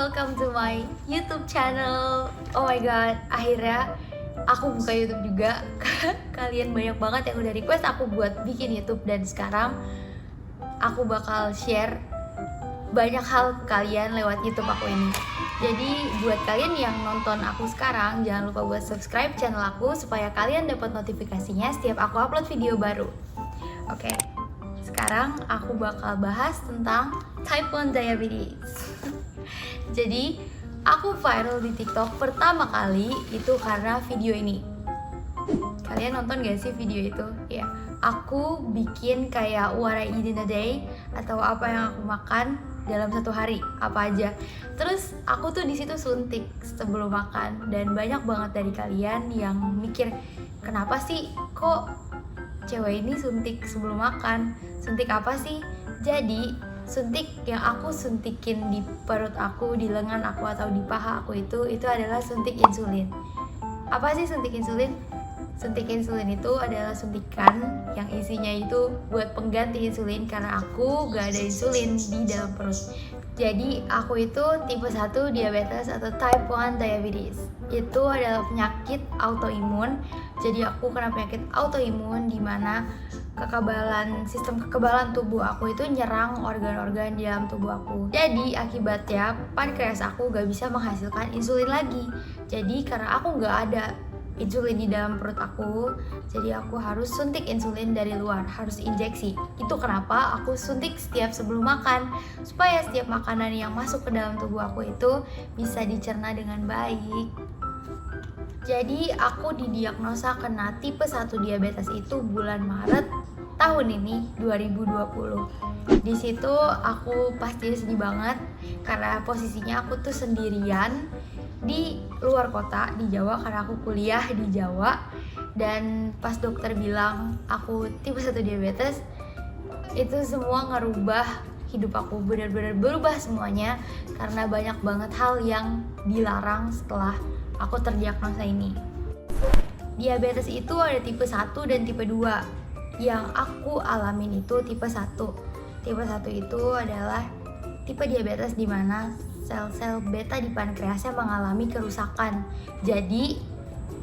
welcome to my YouTube channel. Oh my god, akhirnya aku buka YouTube juga. Kalian banyak banget yang udah request aku buat bikin YouTube, dan sekarang aku bakal share banyak hal ke kalian lewat YouTube aku ini. Jadi buat kalian yang nonton aku sekarang, jangan lupa buat subscribe channel aku supaya kalian dapat notifikasinya setiap aku upload video baru. Oke, sekarang aku bakal bahas tentang type 1 diabetes. Jadi aku viral di TikTok pertama kali itu karena video ini. Kalian nonton gak sih video itu? Ya, aku bikin kayak what I eat in a day, atau apa yang aku makan dalam satu hari, apa aja. Terus aku tuh di situ suntik sebelum makan, dan banyak banget dari kalian yang mikir, kenapa sih kok cewek ini suntik sebelum makan? Suntik apa sih? Jadi suntik yang aku suntikin di perut aku, di lengan aku, atau di paha aku itu adalah suntik insulin. Apa sih suntik insulin? Suntik insulin itu adalah suntikan yang isinya itu buat pengganti insulin karena aku gak ada insulin di dalam perut. Jadi aku itu tipe 1 diabetes atau type 1 diabetes. Itu adalah penyakit autoimun. Jadi aku kena penyakit autoimun di mana sistem kekebalan tubuh aku itu nyerang organ-organ di dalam tubuh aku. Jadi akibatnya pankreas aku gak bisa menghasilkan insulin lagi. Jadi karena aku gak ada insulin di dalam perut aku, jadi aku harus suntik insulin dari luar, harus injeksi. Itu kenapa aku suntik setiap sebelum makan, supaya setiap makanan yang masuk ke dalam tubuh aku itu bisa dicerna dengan baik. Jadi aku didiagnosa kena tipe 1 diabetes itu bulan Maret tahun ini 2020. Di situ aku pasti sedih banget karena posisinya aku tuh sendirian di luar kota, di Jawa, karena aku kuliah di Jawa. Dan pas dokter bilang aku tipe 1 diabetes, itu semua ngerubah hidup aku, benar-benar berubah semuanya, karena banyak banget hal yang dilarang setelah aku terdiagnosa ini. Diabetes itu ada tipe 1 dan tipe 2. Yang aku alamin itu tipe 1. Tipe 1 itu adalah tipe diabetes di mana sel-sel beta di pankreasnya mengalami kerusakan. Jadi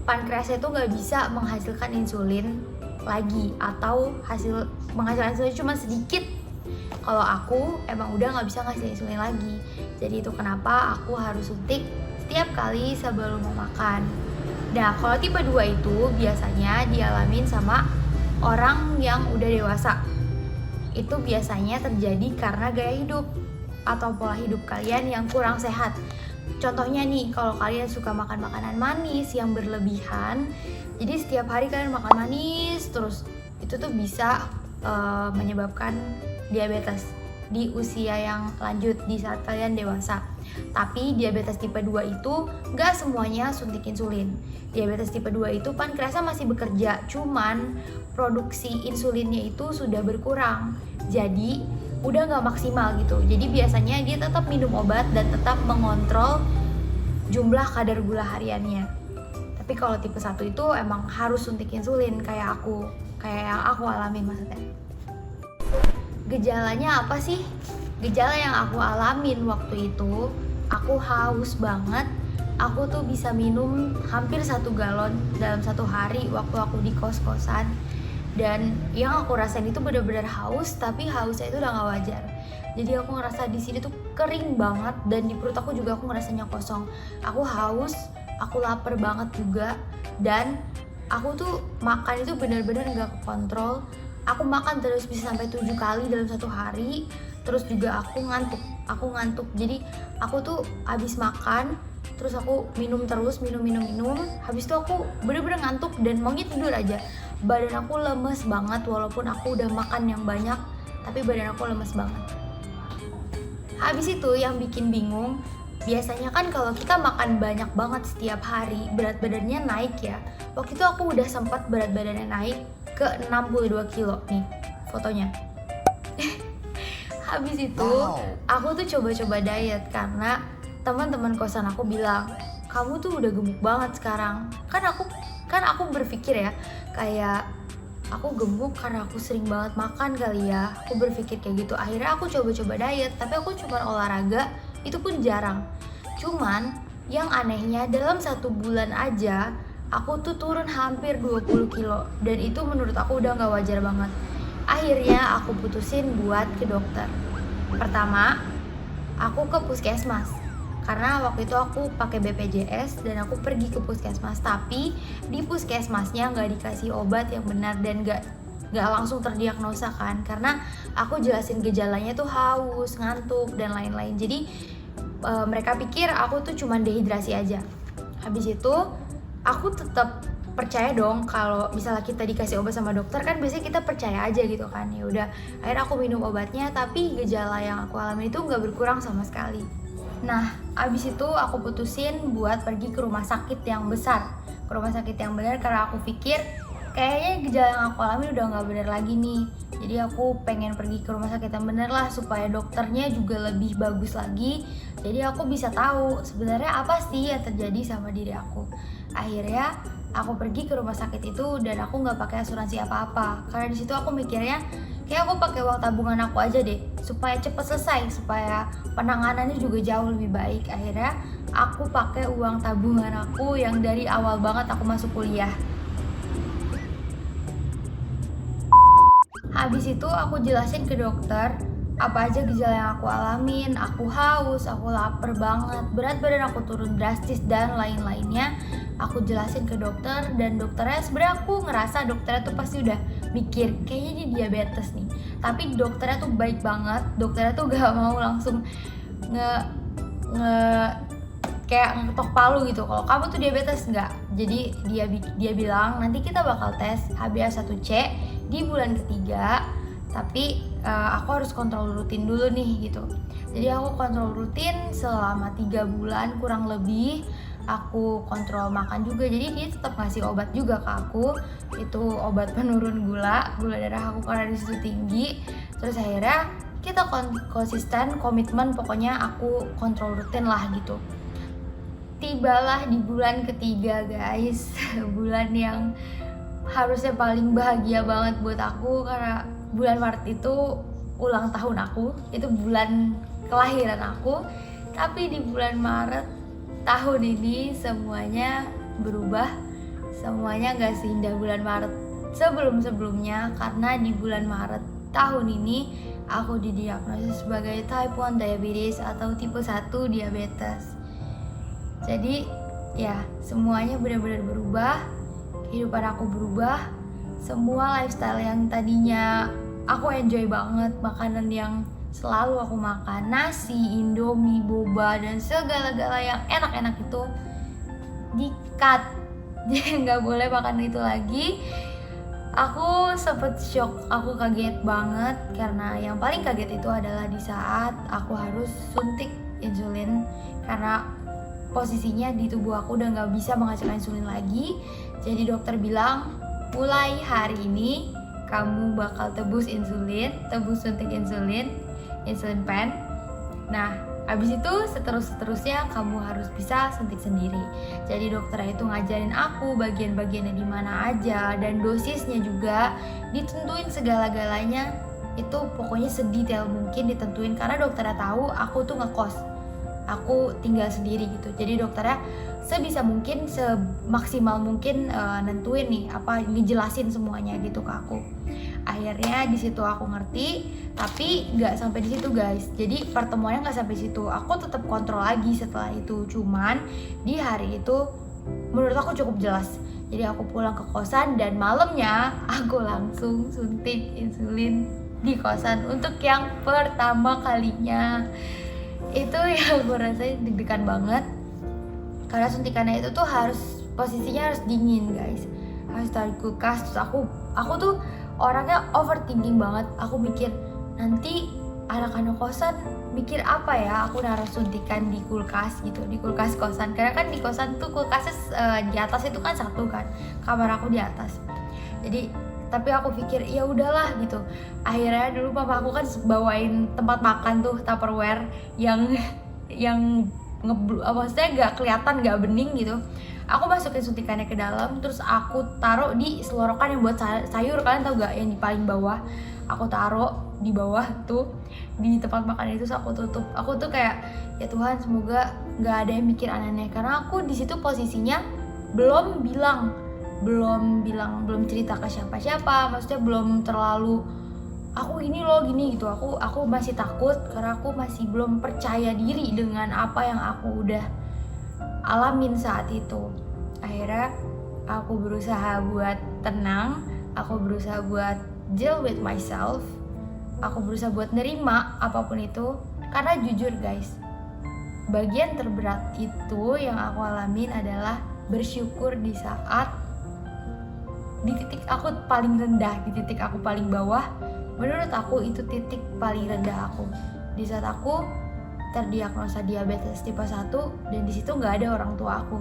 pankreasnya itu nggak bisa menghasilkan insulin lagi, atau menghasilkan insulin cuma sedikit. Kalau aku emang udah nggak bisa ngasih insulin lagi. Jadi itu kenapa aku harus suntik setiap kali sebelum mau makan. Nah, kalau tipe 2 itu biasanya dialamin sama orang yang udah dewasa. Itu biasanya terjadi karena gaya hidup atau pola hidup kalian yang kurang sehat. Contohnya nih, kalau kalian suka makan makanan manis yang berlebihan, jadi setiap hari kalian makan manis terus, itu tuh bisa menyebabkan diabetes di usia yang lanjut, di saat kalian dewasa. Tapi diabetes tipe 2 itu nggak semuanya suntik insulin. Diabetes tipe 2 itu pankreasnya masih bekerja, cuman produksi insulinnya itu sudah berkurang, jadi udah nggak maksimal gitu. Jadi biasanya dia tetap minum obat dan tetap mengontrol jumlah kadar gula hariannya. Tapi kalau tipe 1 itu emang harus suntik insulin kayak yang aku alamin maksudnya. Gejalanya apa sih? Gejala yang aku alamin waktu itu, aku haus banget. Aku tuh bisa minum hampir 1 galon dalam 1 hari waktu aku di kos-kosan. Dan yang aku rasain itu benar-benar haus, tapi hausnya itu udah gak wajar. Jadi aku ngerasa di sini tuh kering banget, dan di perut aku juga aku ngerasanya kosong. Aku haus, aku lapar banget juga, dan aku tuh makan itu benar-benar gak kontrol. Aku makan terus bisa sampai 7 kali dalam 1 hari. Terus juga aku ngantuk. Jadi aku tuh habis makan, terus aku minum terus, minum. Habis itu aku bener-bener ngantuk dan maunya tidur aja. Badan aku lemes banget, walaupun aku udah makan yang banyak, tapi badan aku lemes banget. Habis itu yang bikin bingung, biasanya kan kalau kita makan banyak banget setiap hari, berat badannya naik ya. Waktu itu aku udah sempat berat badannya naik ke 62 kilo nih fotonya. Habis itu aku tuh coba-coba diet karena teman-teman kosan aku bilang, kamu tuh udah gemuk banget sekarang. Kan aku berpikir ya, kayak aku gemuk karena aku sering banget makan kali ya. Aku berpikir kayak gitu. Akhirnya aku coba-coba diet, tapi aku cuma olahraga, itu pun jarang. Cuman yang anehnya dalam 1 bulan aja aku tuh turun hampir 20 kilo, dan itu menurut aku udah gak wajar banget. Akhirnya aku putusin buat ke dokter. Pertama, aku ke puskesmas karena waktu itu aku pakai BPJS dan aku pergi ke puskesmas, tapi di puskesmasnya nggak dikasih obat yang benar dan nggak langsung terdiagnosa kan, karena aku jelasin gejalanya tuh haus, ngantuk dan lain-lain. Jadi mereka pikir aku tuh cuma dehidrasi aja. Habis itu aku tetap percaya dong kalau misalnya kita dikasih obat sama dokter kan biasanya kita percaya aja gitu kan. Ya udah, akhirnya aku minum obatnya, tapi gejala yang aku alami itu nggak berkurang sama sekali. Nah, abis itu aku putusin buat pergi ke rumah sakit yang besar, ke rumah sakit yang benar, karena aku pikir kayaknya gejala yang aku alami udah nggak benar lagi nih. Jadi aku pengen pergi ke rumah sakit yang benar lah, supaya dokternya juga lebih bagus lagi. Jadi aku bisa tahu sebenarnya apa sih yang terjadi sama diri aku. Akhirnya aku pergi ke rumah sakit itu dan aku nggak pakai asuransi apa-apa, karena di situ aku mikirnya kayak aku pakai uang tabungan aku aja deh, supaya cepet selesai, supaya penanganannya juga jauh lebih baik. Akhirnya aku pakai uang tabungan aku yang dari awal banget aku masuk kuliah. Habis itu aku jelasin ke dokter apa aja gejala yang aku alamin. Aku haus, aku lapar banget, berat badan aku turun drastis dan lain-lainnya. Aku jelasin ke dokter dan dokternya sebenarnya aku ngerasa dokternya tuh pasti udah mikir kayaknya ini diabetes nih. Tapi dokternya tuh baik banget. Dokternya tuh gak mau langsung kayak ngetok palu gitu kalau kamu tuh diabetes, enggak. Jadi dia bilang nanti kita bakal tes HbA1c di bulan ketiga, tapi aku harus kontrol rutin dulu nih gitu. Jadi aku kontrol rutin selama 3 bulan kurang lebih. Aku kontrol makan juga, jadi dia tetap ngasih obat juga ke aku. Itu obat penurun gula darah aku karena disitu tinggi. Terus akhirnya kita konsisten, komitmen, pokoknya aku kontrol rutin lah gitu. Tibalah di bulan ketiga guys, bulan yang harusnya paling bahagia banget buat aku, karena bulan Maret itu ulang tahun aku, itu bulan kelahiran aku. Tapi di bulan Maret tahun ini semuanya berubah, semuanya gak seindah bulan Maret sebelum-sebelumnya, karena di bulan Maret tahun ini aku didiagnosis sebagai type 1 diabetes atau tipe 1 diabetes. Jadi ya semuanya benar-benar berubah, kehidupan aku berubah, semua lifestyle yang tadinya aku enjoy banget, makanan yang selalu aku makan, nasi, indomie, boba, dan segala-gala yang enak-enak itu di-cut. Jadi nggak boleh makan itu lagi. Aku sempet shock, aku kaget banget, karena yang paling kaget itu adalah di saat aku harus suntik insulin, karena posisinya di tubuh aku udah nggak bisa menghasilkan insulin lagi. Jadi dokter bilang mulai hari ini kamu bakal tebus suntik insulin pen. Nah, abis itu seterusnya kamu harus bisa suntik sendiri. Jadi dokter itu ngajarin aku bagian-bagiannya di mana aja, dan dosisnya juga ditentuin segala-galanya. Itu pokoknya sedetail mungkin ditentuin, karena dokternya tahu aku tuh ngekos, aku tinggal sendiri gitu. Jadi dokternya sebisa mungkin, semaksimal mungkin nentuin nih apa, ngejelasin semuanya gitu ke aku. Akhirnya di situ aku ngerti, tapi nggak sampai di situ guys. Jadi pertemuannya nggak sampai situ, aku tetap kontrol lagi setelah itu. Cuman di hari itu menurut aku cukup jelas. Jadi aku pulang ke kosan dan malamnya aku langsung suntik insulin di kosan untuk yang pertama kalinya. Itu yang aku rasain deg-degan banget, karena suntikannya itu tuh posisinya harus dingin guys, harus taruh kulkas. Terus aku tuh orangnya overthinking banget. Aku mikir nanti anak-anak kosan mikir apa ya aku naruh suntikan di kulkas gitu, di kulkas kosan, karena kan di kosan tuh kulkasnya di atas itu kan satu kan, kamar aku di atas. Jadi tapi aku pikir ya udahlah gitu. Akhirnya dulu papa aku kan bawain tempat makan tuh Tupperware yang maksudnya gak kelihatan, gak bening gitu. Aku masukin suntikannya ke dalam, terus aku taruh di selorokan yang buat sayur. Kalian tau gak yang di paling bawah? Aku taruh di bawah tuh, di tempat makan itu, terus aku tutup. Aku tuh kayak, ya Tuhan semoga nggak ada yang mikir aneh-aneh, karena aku di situ posisinya belum cerita ke siapa-siapa, maksudnya belum terlalu aku ini loh gini gitu. Aku masih takut karena aku masih belum percaya diri dengan apa yang aku udah alamin saat itu. Akhirnya aku berusaha buat tenang, aku berusaha buat deal with myself, aku berusaha buat nerima apapun itu. Karena jujur guys, bagian terberat itu yang aku alamin adalah bersyukur di saat di titik aku paling rendah, di titik aku paling bawah. Menurut aku itu titik paling rendah aku, di saat aku terdiagnosa diabetes tipe 1, dan di situ nggak ada orang tua aku.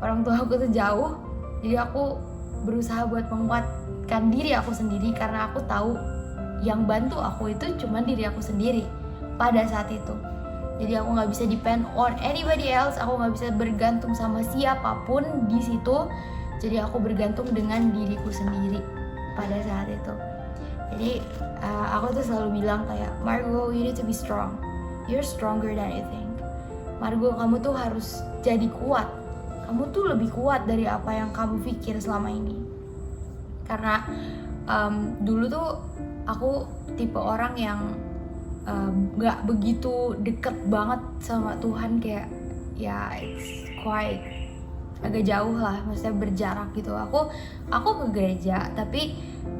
Orang tua aku tuh jauh, jadi aku berusaha buat menguatkan diri aku sendiri, karena aku tahu yang bantu aku itu cuma diri aku sendiri pada saat itu. Jadi aku nggak bisa depend on anybody else, aku nggak bisa bergantung sama siapapun di situ. Jadi aku bergantung dengan diriku sendiri pada saat itu. Jadi aku tuh selalu bilang kayak, Margo, you need to be strong. You're stronger than you think. Margo, kamu tuh harus jadi kuat. Kamu tuh lebih kuat dari apa yang kamu pikir selama ini. Karena dulu tuh aku tipe orang yang gak begitu deket banget sama Tuhan, kayak ya it's quite agak jauh lah, maksudnya berjarak gitu. Aku ke gereja tapi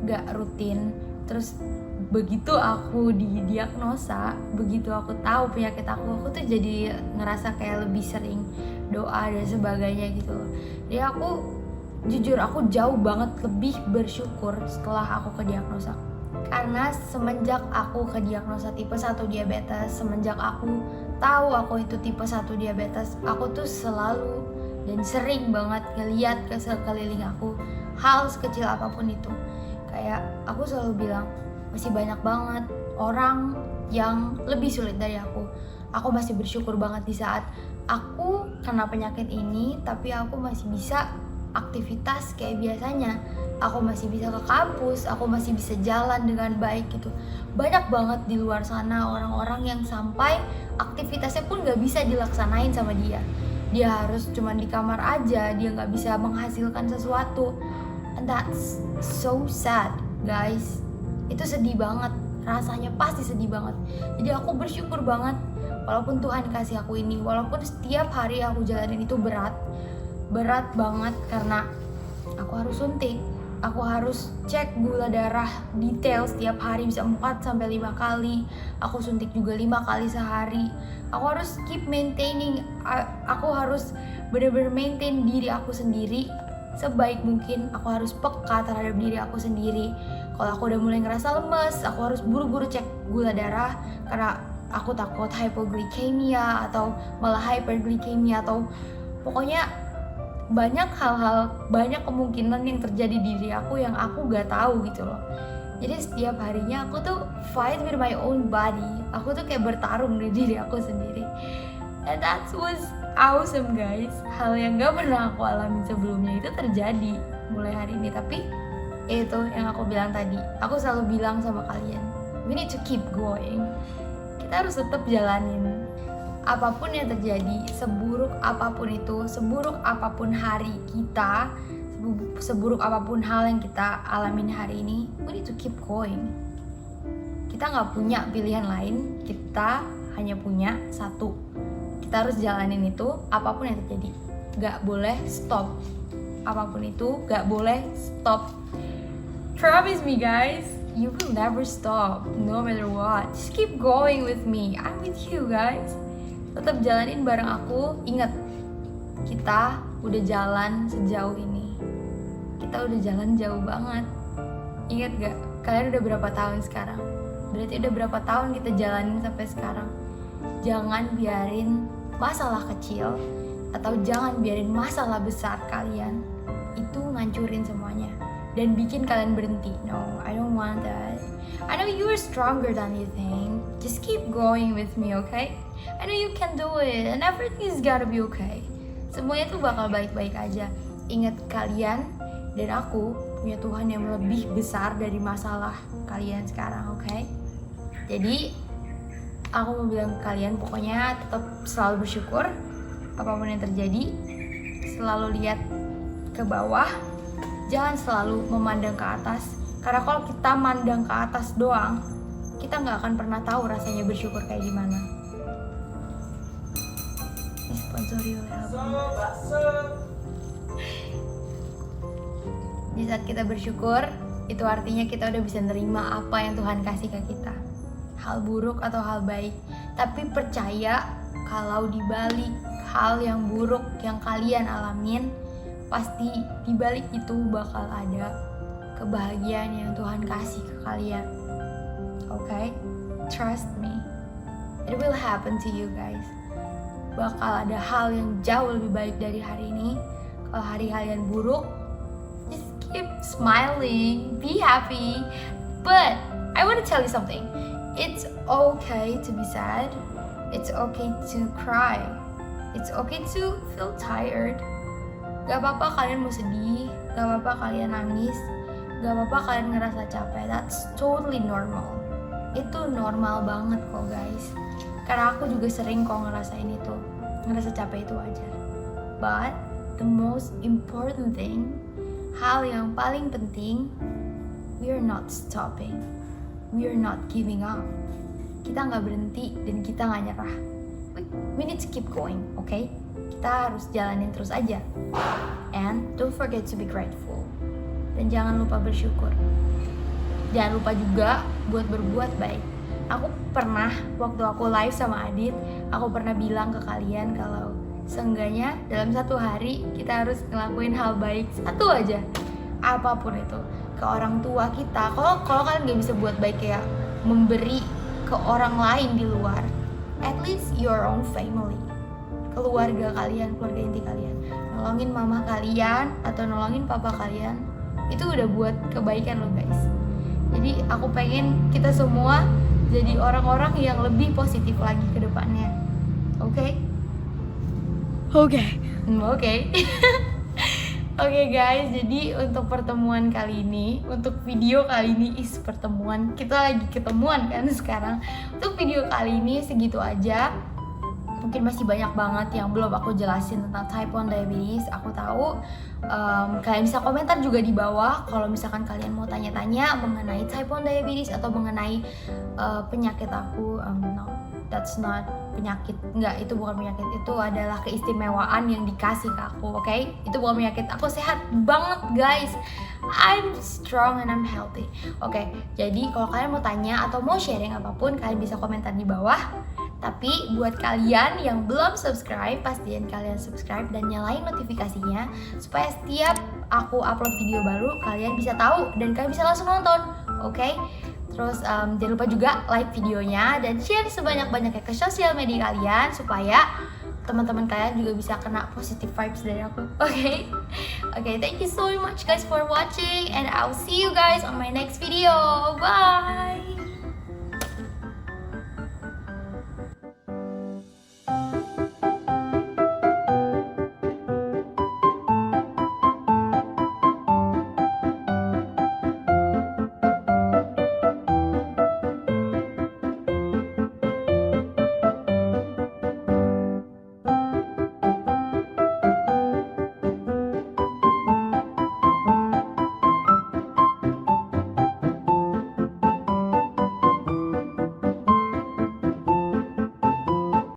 gak rutin. Terus begitu aku didiagnosa, begitu aku tahu penyakit aku tuh jadi ngerasa kayak lebih sering doa dan sebagainya gitu loh. Jadi aku jujur, aku jauh banget lebih bersyukur setelah aku kediagnosa. Karena semenjak aku kediagnosa tipe 1 diabetes, semenjak aku tahu aku itu tipe 1 diabetes, aku tuh selalu dan sering banget ngeliat ke sekeliling aku hal sekecil apapun itu. Kayak aku selalu bilang, masih banyak banget orang yang lebih sulit dari aku. Aku masih bersyukur banget di saat aku kena penyakit ini, tapi aku masih bisa aktivitas kayak biasanya. Aku masih bisa ke kampus, aku masih bisa jalan dengan baik gitu. Banyak banget di luar sana orang-orang yang sampai aktivitasnya pun gak bisa dilaksanain sama dia. Dia harus cuman di kamar aja, dia gak bisa menghasilkan sesuatu. And that's so sad guys. Itu sedih banget, rasanya pasti sedih banget. Jadi aku bersyukur banget, walaupun Tuhan kasih aku ini, walaupun setiap hari aku jalanin itu berat banget, karena aku harus suntik, aku harus cek gula darah detail setiap hari, bisa 4-5 kali. Aku suntik juga 5 kali sehari. Aku harus keep maintaining, aku harus benar-benar maintain diri aku sendiri sebaik mungkin. Aku harus peka terhadap diri aku sendiri. Kalau aku udah mulai ngerasa lemes, aku harus buru-buru cek gula darah, karena aku takut hypoglycemia atau malah hyperglycemia, atau pokoknya banyak hal-hal, banyak kemungkinan yang terjadi di diri aku yang aku gak tahu gitu loh. Jadi setiap harinya aku tuh fight with my own body. Aku tuh kayak bertarung di diri aku sendiri. And that was awesome guys. Hal yang gak pernah aku alami sebelumnya itu terjadi mulai hari ini. Tapi itu yang aku bilang tadi, aku selalu bilang sama kalian, we need to keep going. Kita harus tetap jalanin apapun yang terjadi, seburuk apapun itu, seburuk apapun hari kita, seburuk apapun hal yang kita alamin hari ini, we need to keep going. Kita gak punya pilihan lain, kita hanya punya satu. Kita harus jalanin itu apapun yang terjadi. Gak boleh stop. Apapun itu gak boleh stop. Promise me guys, you will never stop, no matter what. Just keep going with me, I'm with you guys. Tetap jalanin bareng aku. Ingat, kita udah jalan sejauh ini. Kita udah jalan jauh banget. Ingat gak, kalian udah berapa tahun sekarang? Berarti udah berapa tahun kita jalanin sampai sekarang. Jangan biarin masalah kecil, atau jangan biarin masalah besar kalian itu ngancurin semuanya dan bikin kalian berhenti. No, I don't want that. I know you are stronger than you think. Just keep going with me, okay? I know you can do it and everything is gonna be okay. semuanya tuh bakal baik-baik aja. Ingat, kalian dan aku punya Tuhan yang lebih besar dari masalah kalian sekarang, oke? Jadi aku mau bilang ke kalian, pokoknya tetap selalu bersyukur apapun yang terjadi. Selalu lihat ke bawah, jangan selalu memandang ke atas. Karena kalau kita mandang ke atas doang, kita nggak akan pernah tahu rasanya bersyukur kayak gimana. Disponsori oleh Di saat kita bersyukur, itu artinya kita udah bisa nerima apa yang Tuhan kasih ke kita, hal buruk atau hal baik. Tapi percaya kalau dibalik hal yang buruk yang kalian alamin, pasti dibalik itu bakal ada kebahagiaan yang Tuhan kasih ke kalian. Okay? Trust me, it will happen to you guys. Bakal ada hal yang jauh lebih baik dari hari ini. Kalau hari kalian buruk, just keep smiling, be happy. But I want to tell you something. It's okay to be sad. It's okay to cry. It's okay to feel tired. Gak apa-apa kalian mau sedih, gak apa-apa kalian nangis, gak apa-apa kalian ngerasa capek. That's totally normal. Itu normal banget kok guys. Karena aku juga sering kok ngerasain itu. Ngerasa capek itu wajar. But the most important thing, hal yang paling penting, we are not stopping. We are not giving up. Kita gak berhenti dan kita gak nyerah. We need to keep going, okay? Kita harus jalanin terus aja. And don't forget to be grateful. Dan jangan lupa bersyukur. Jangan lupa juga buat berbuat baik. Aku pernah, waktu aku live sama Adit, aku pernah bilang ke kalian kalau seenggaknya dalam satu hari kita harus ngelakuin hal baik satu aja, apapun itu, ke orang tua kita. Kalau kalian gak bisa buat baik kayak memberi ke orang lain di luar, at least your own family, keluarga kalian, keluarga inti kalian, nolongin mama kalian atau nolongin papa kalian, itu udah buat kebaikan loh guys. Jadi aku pengen kita semua jadi orang-orang yang lebih positif lagi ke depannya. Oke? Oke. Oke guys, jadi untuk pertemuan kali ini, untuk video kali ini pertemuan, kita lagi ketemuan kan sekarang. Untuk video kali ini segitu aja. Mungkin masih banyak banget yang belum aku jelasin tentang type 1 diabetes. Aku tahu kalian bisa komentar juga di bawah kalau misalkan kalian mau tanya-tanya mengenai type 1 diabetes atau mengenai penyakit aku. No, that's not penyakit. Enggak, itu bukan penyakit. Itu adalah keistimewaan yang dikasih ke aku, oke? Itu bukan penyakit. Aku sehat banget guys. I'm strong and I'm healthy. Oke, jadi kalau kalian mau tanya atau mau sharing apapun, kalian bisa komentar di bawah. Tapi buat kalian yang belum subscribe, pastiin kalian subscribe dan nyalain notifikasinya supaya setiap aku upload video baru kalian bisa tahu dan kalian bisa langsung nonton, oke? Terus jangan lupa juga like videonya dan share sebanyak-banyaknya ke sosial media kalian supaya teman-teman kalian juga bisa kena positive vibes dari aku, oke? Oke, thank you so much guys for watching and I'll see you guys on my next video. Bye!